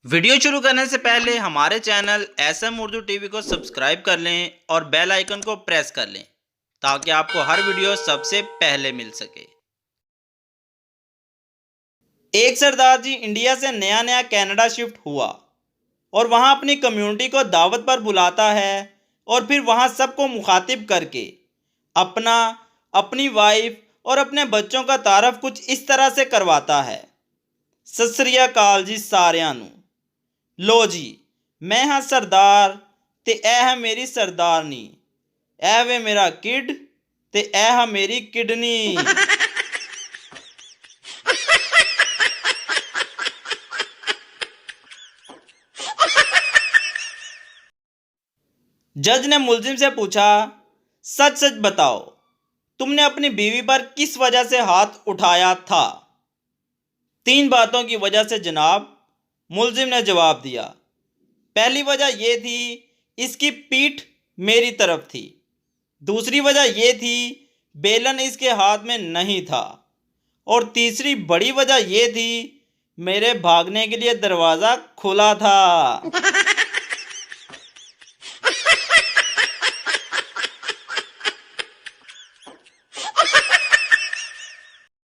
Video शुरू करने से पहले हमारे चैनल एसएम उर्दू टीवी को सब्सक्राइब कर लें और बेल आइकन को प्रेस कर लें ताकि आपको हर वीडियो सबसे पहले मिल सके। एक सरदार जी इंडिया से नया नया कनाडा शिफ्ट हुआ और वहाँ अपनी कम्युनिटी को दावत पर बुलाता है और फिर वहाँ सबको मुखातिब करके अपना, अपनी वाइफ और अपने बच्चों का तारफ़ कुछ इस तरह से करवाता है। सत श्री अकाल जी सारिਆਂ ਨੂੰ। लो जी, मैं हाँ सरदार ते ए है मेरी सरदारनी, ए वे मेरा किड ते ए है मेरी किडनी। जज ने मुलजिम से पूछा, सच सच बताओ, तुमने अपनी बीवी पर किस वजह से हाथ उठाया था? 3 बातों की वजह से जनाब, मुलजिम ने जवाब दिया। पहली वजह यह थी, इसकी पीठ मेरी तरफ थी। दूसरी वजह यह थी, बेलन इसके हाथ में नहीं था। और तीसरी बड़ी वजह यह थी, मेरे भागने के लिए दरवाज़ा खुला था।